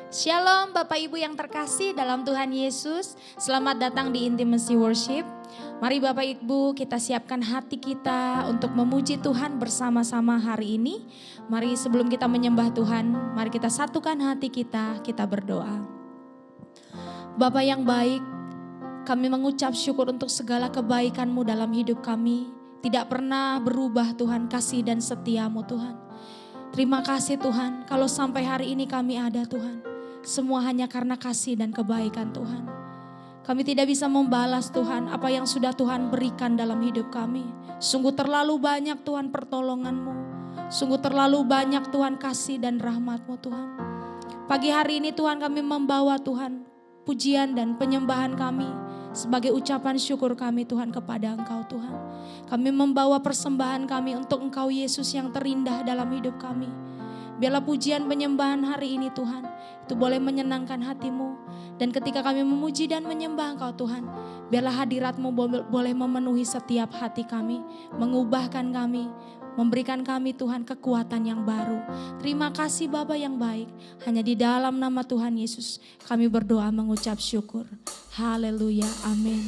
Shalom Bapak Ibu yang terkasih dalam Tuhan Yesus. Selamat datang di Intimacy Worship. Mari Bapak Ibu kita siapkan hati kita untuk memuji Tuhan bersama-sama hari ini. Mari sebelum kita menyembah Tuhan, mari kita satukan hati kita berdoa. Bapa yang baik, kami mengucap syukur untuk segala kebaikan-Mu dalam hidup kami. Tidak pernah berubah Tuhan, kasih dan setia-Mu Tuhan. Terima kasih Tuhan, kalau sampai hari ini kami ada Tuhan. Semua hanya karena kasih dan kebaikan Tuhan. Kami tidak bisa membalas Tuhan apa yang sudah Tuhan berikan dalam hidup kami. Sungguh terlalu banyak Tuhan pertolongan-Mu. Sungguh terlalu banyak Tuhan kasih dan rahmat-Mu Tuhan. Pagi hari ini Tuhan kami membawa Tuhan pujian dan penyembahan kami sebagai ucapan syukur kami Tuhan kepada Engkau Tuhan. Kami membawa persembahan kami untuk Engkau Yesus yang terindah dalam hidup kami. Biarlah pujian penyembahan hari ini Tuhan, itu boleh menyenangkan hati-Mu. Dan ketika kami memuji dan menyembah Engkau Tuhan, biarlah hadirat-Mu boleh memenuhi setiap hati kami, mengubahkan kami, memberikan kami Tuhan kekuatan yang baru. Terima kasih Bapa yang baik, hanya di dalam nama Tuhan Yesus kami berdoa mengucap syukur. Haleluya, amin.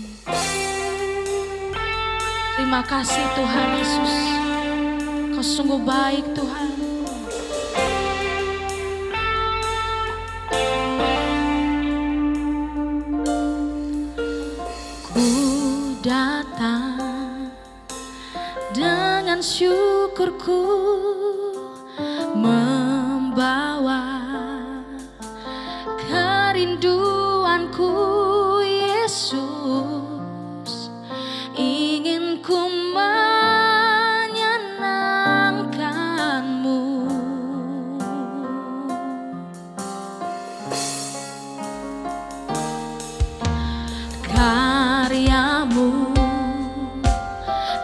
Terima kasih Tuhan Yesus, Kau sungguh baik Tuhan. Datang dengan syukurku, membawa kerinduanku Yesus, ingin ku menyenangkan-Mu. Karya-Mu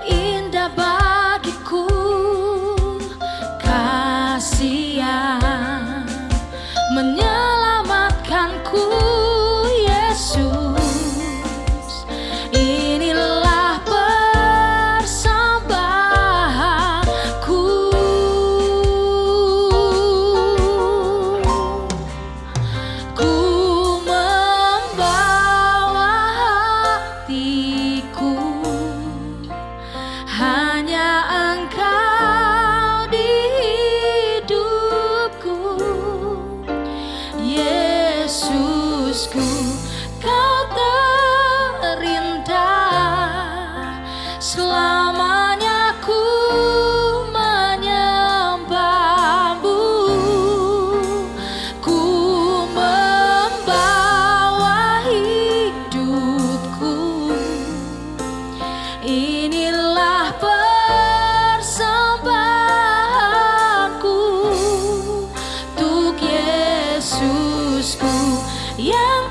indah bagiku, kasih yang menyelamatkanku Yesus. Inilah persembahanku, ku hanya Engkau di hidupku, Yesusku, Kau terindah. Selamanya ku menyembah-Mu, ku membawa hidupku. Inilah persembahanku untuk Yesusku yang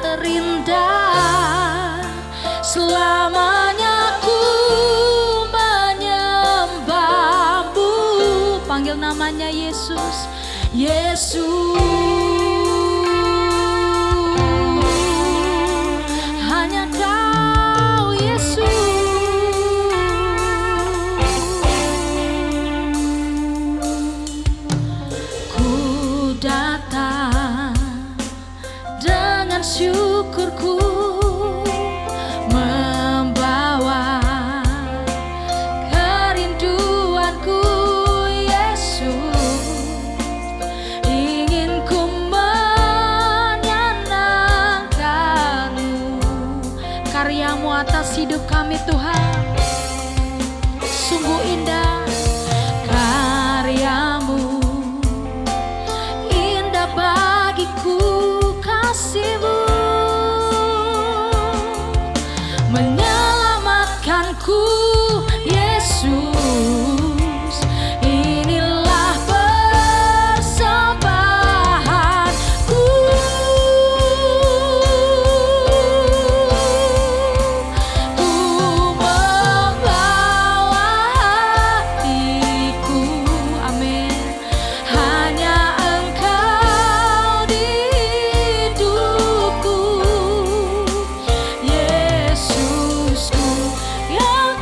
terindah. Selamanya ku menyembah-Mu. Panggil namanya Yesus, Yesus. Hanya Kau datang dengan syukurku, membawa kerinduanku Yesus, ingin ku menyenangkan-Mu. Karya-Mu atas hidup kami Tuhan sungguh indah. Karya-Mu bagiku, kasih-Mu menyelamatkanku Yesus. Inilah persembahanku, ku membawa hatiku, amin, hanya Yesusku yang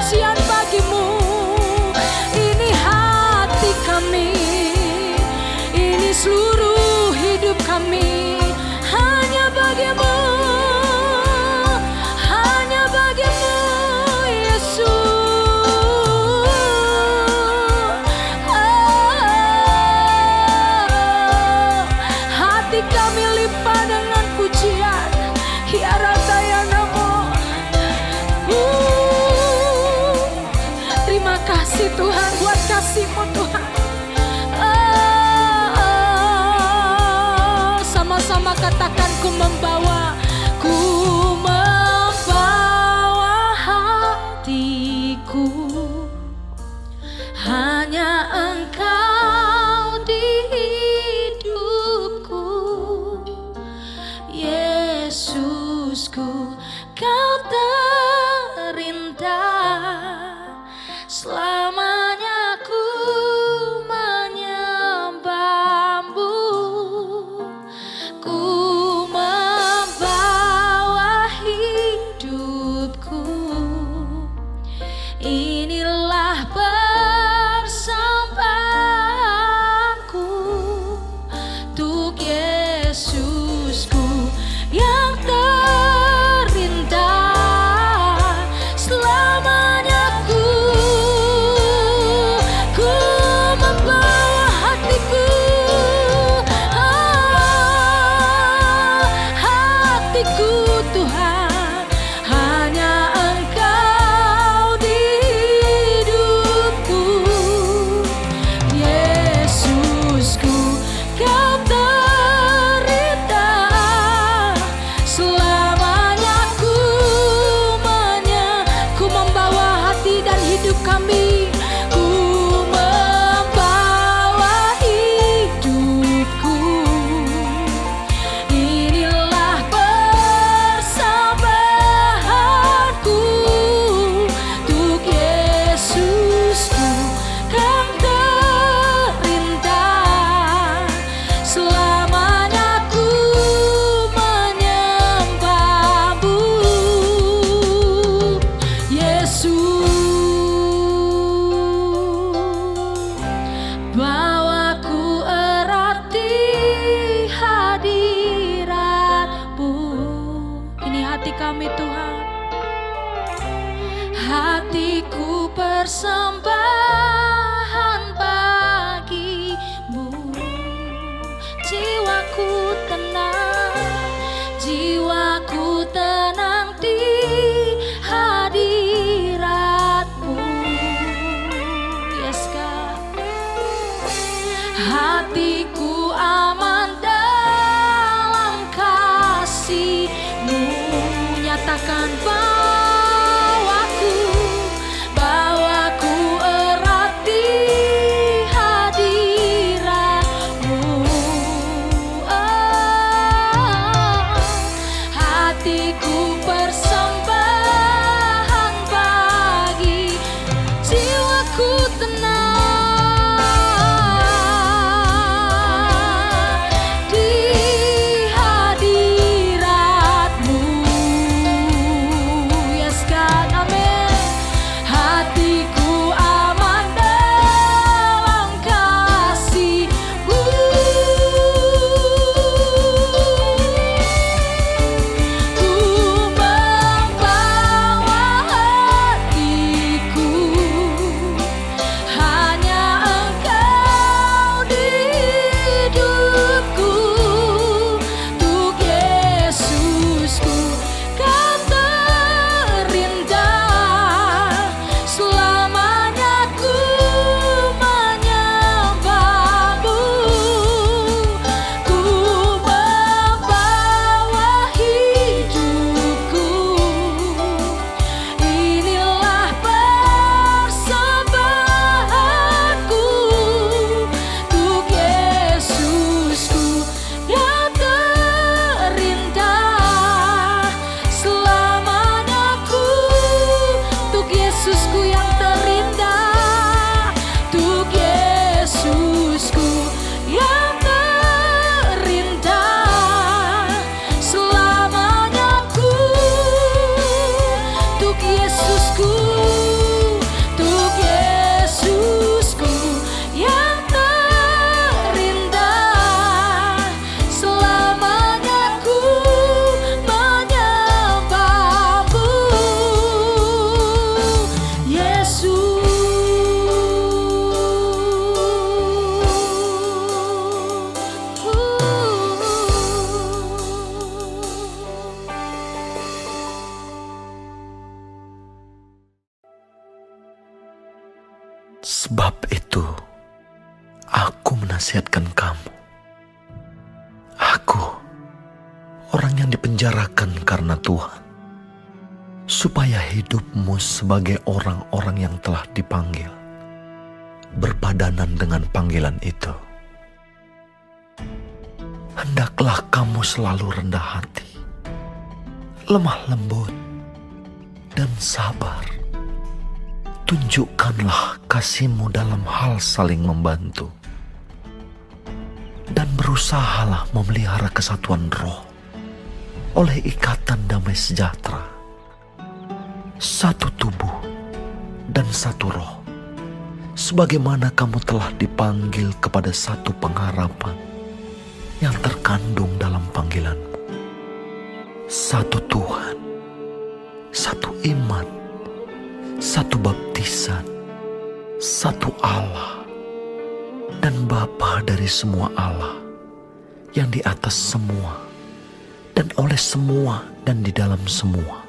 kesucian bagimu. Ini hati kami, ini seluruh hidup kami, hanya bagimu, hanya bagimu Yesus. Hati kami limpah dengan pujian, ya rata ya namo. Terima kasih Tuhan buat kasih-Mu Tuhan. Sama-sama katakan, ku membawa hatiku, hanya Engkau di hidupku. Yesusku, Kau terindah, selamanya ku menyembah-Mu. Ku membawa hidupku, inilah persembahanku untuk Yesusku yang terindah. Selamanya ku membawa hatiku, hatiku Tuhan, hanya Engkau di hidupku. Yesusku, Kau terindah, selamanya ku membawa hati dan hidup kami, ku membawa hidupku, inilah persembahanku untuk Yesusku yang terindah. Selamanya ku menyembah-Mu, Yesus. Bawaku erat di hadirat-Mu. Ini hati kami Tuhan, hatiku persembahan bagi-Mu. Jiwaku tenang di hadirat-Mu. Yes God. Hatiku aman dalam kasih-Mu. Nyatakan bawaku Sebab itu, aku menasihatkan kamu. Aku, orang yang dipenjarakan karena Tuhan, supaya hidupmu sebagai orang-orang yang telah dipanggil, berpadanan dengan panggilan itu. Hendaklah kamu selalu rendah hati, lemah lembut, dan sabar. Tunjukkanlah kasihmu dalam hal saling membantu. Dan berusahalah memelihara kesatuan roh oleh ikatan damai sejahtera. Satu tubuh dan satu roh. Sebagaimana kamu telah dipanggil kepada satu pengharapan yang terkandung dalam panggilanmu. Satu Tuhan, satu iman, satu baptisan, satu Allah, dan Bapa dari semua Allah, yang di atas semua, dan oleh semua, dan di dalam semua.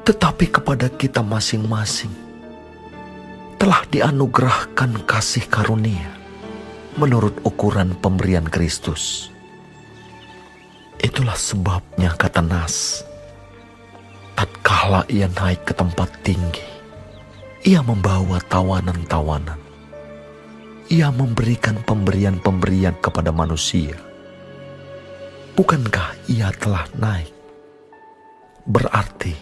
Tetapi kepada kita masing-masing telah dianugerahkan kasih karunia menurut ukuran pemberian Kristus. Itulah sebabnya kata Nas, tatkala ia naik ke tempat tinggi, ia membawa tawanan-tawanan. Ia memberikan pemberian-pemberian kepada manusia. Bukankah ia telah naik? Berarti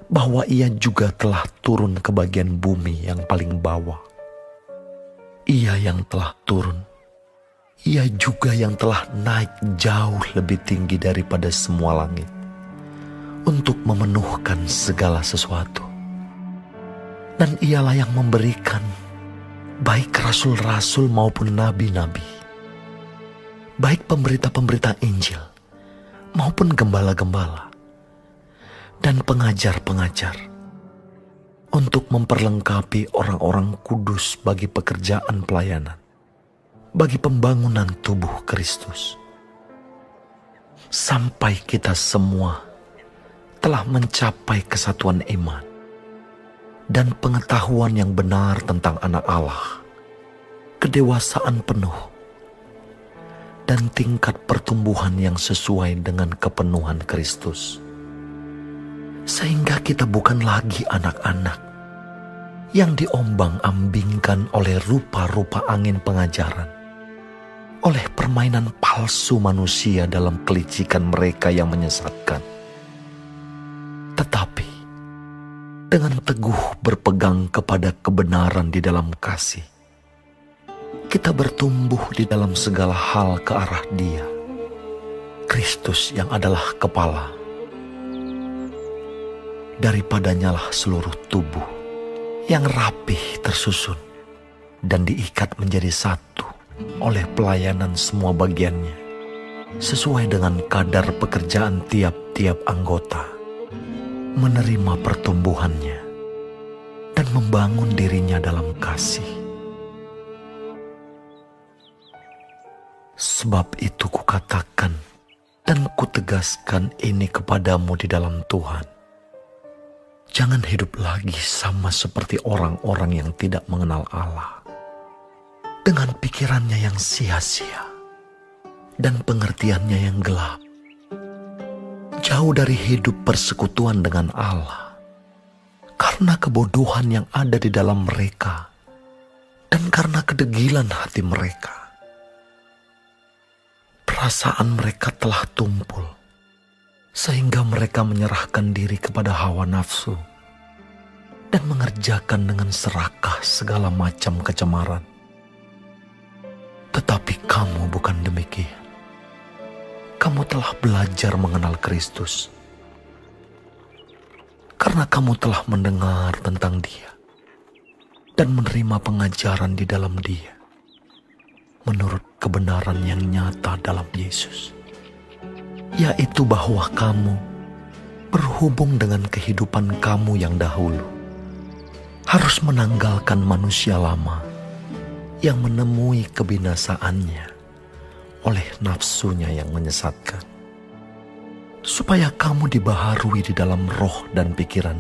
bahwa ia juga telah turun ke bagian bumi yang paling bawah. Ia yang telah turun, ia juga yang telah naik jauh lebih tinggi daripada semua langit, untuk memenuhkan segala sesuatu. Dan ialah yang memberikan baik rasul-rasul maupun nabi-nabi, baik pemberita-pemberita Injil maupun gembala-gembala dan pengajar-pengajar, untuk memperlengkapi orang-orang kudus bagi pekerjaan pelayanan, bagi pembangunan tubuh Kristus, sampai kita semua telah mencapai kesatuan iman dan pengetahuan yang benar tentang Anak Allah, kedewasaan penuh, dan tingkat pertumbuhan yang sesuai dengan kepenuhan Kristus. Sehingga kita bukan lagi anak-anak yang diombang-ambingkan oleh rupa-rupa angin pengajaran, oleh permainan palsu manusia dalam kelicikan mereka yang menyesatkan. Tetapi dengan teguh berpegang kepada kebenaran di dalam kasih, kita bertumbuh di dalam segala hal ke arah Dia, Kristus yang adalah kepala. Daripadanya lah seluruh tubuh yang rapih tersusun dan diikat menjadi satu oleh pelayanan semua bagiannya, sesuai dengan kadar pekerjaan tiap-tiap anggota, menerima pertumbuhannya dan membangun dirinya dalam kasih. Sebab itu kukatakan dan kutegaskan ini kepadamu di dalam Tuhan. Jangan hidup lagi sama seperti orang-orang yang tidak mengenal Allah, dengan pikirannya yang sia-sia dan pengertiannya yang gelap, jauh dari hidup persekutuan dengan Allah, karena kebodohan yang ada di dalam mereka dan karena kedegilan hati mereka. Perasaan mereka telah tumpul, sehingga mereka menyerahkan diri kepada hawa nafsu dan mengerjakan dengan serakah segala macam kecemaran. Tetapi kamu bukan demikian. Kamu telah belajar mengenal Kristus, karena kamu telah mendengar tentang Dia dan menerima pengajaran di dalam Dia, menurut kebenaran yang nyata dalam Yesus, yaitu bahwa kamu berhubung dengan kehidupan kamu yang dahulu harus menanggalkan manusia lama yang menemui kebinasaannya oleh nafsunya yang menyesatkan, supaya kamu dibaharui di dalam roh dan pikiran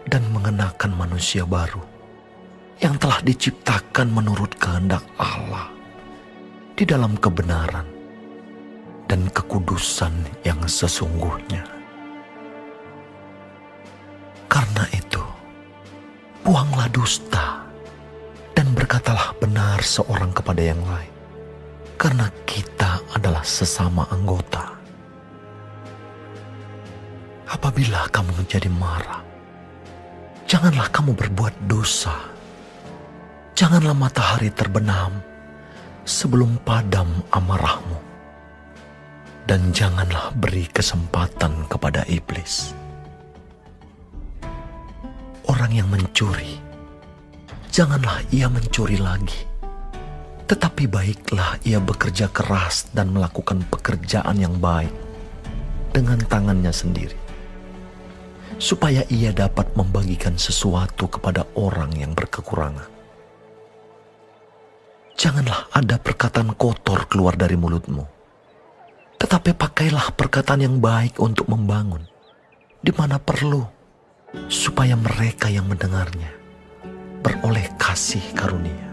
dan mengenakan manusia baru yang telah diciptakan menurut kehendak Allah di dalam kebenaran dan kekudusan yang sesungguhnya. Karena itu, buanglah dusta dan berkatalah benar seorang kepada yang lain, karena kita adalah sesama anggota. Apabila kamu menjadi marah, janganlah kamu berbuat dosa. Janganlah matahari terbenam sebelum padam amarahmu. Dan janganlah beri kesempatan kepada iblis. Orang yang mencuri, janganlah ia mencuri lagi. Tetapi baiklah ia bekerja keras dan melakukan pekerjaan yang baik dengan tangannya sendiri, supaya ia dapat membagikan sesuatu kepada orang yang berkekurangan. Janganlah ada perkataan kotor keluar dari mulutmu, tetapi pakailah perkataan yang baik untuk membangun di mana perlu, supaya mereka yang mendengarnya beroleh kasih karunia.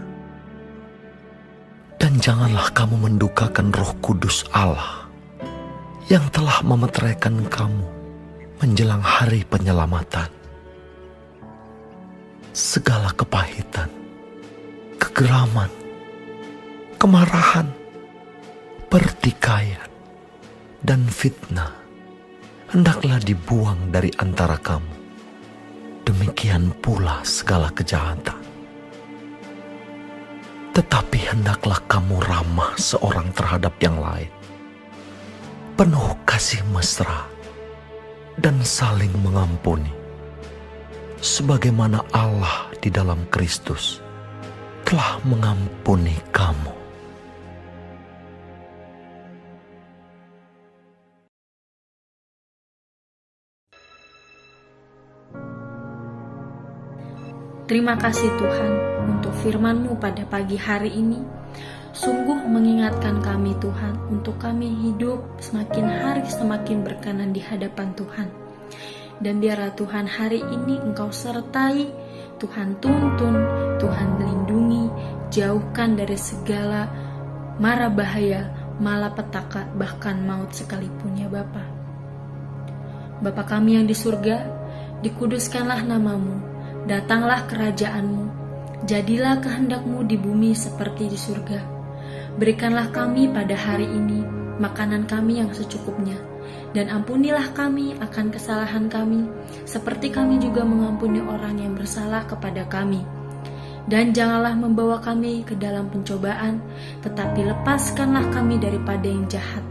Dan janganlah kamu mendukakan Roh Kudus Allah yang telah memeteraikan kamu menjelang hari penyelamatan. Segala kepahitan, kegeraman, kemarahan, pertikaian, dan fitnah hendaklah dibuang dari antara kamu. Demikian pula segala kejahatan. Tetapi hendaklah kamu ramah seorang terhadap yang lain, penuh kasih mesra, dan saling mengampuni, sebagaimana Allah di dalam Kristus telah mengampuni kamu. Terima kasih Tuhan untuk firman-Mu pada pagi hari ini. Sungguh mengingatkan kami Tuhan untuk kami hidup semakin hari semakin berkenan di hadapan Tuhan. Dan biarlah Tuhan hari ini Engkau sertai, Tuhan tuntun, Tuhan lindungi, jauhkan dari segala mara bahaya, malapetaka, bahkan maut sekalipun ya Bapa. Bapa kami yang di surga, dikuduskanlah nama-Mu. Datanglah kerajaan-Mu, jadilah kehendak-Mu di bumi seperti di surga. Berikanlah kami pada hari ini makanan kami yang secukupnya, dan ampunilah kami akan kesalahan kami, seperti kami juga mengampuni orang yang bersalah kepada kami. Dan janganlah membawa kami ke dalam pencobaan, tetapi lepaskanlah kami daripada yang jahat.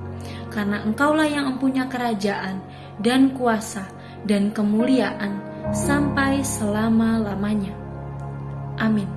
Karena Engkaulah yang mempunyai kerajaan, dan kuasa, dan kemuliaan, sampai selama-lamanya. Amin.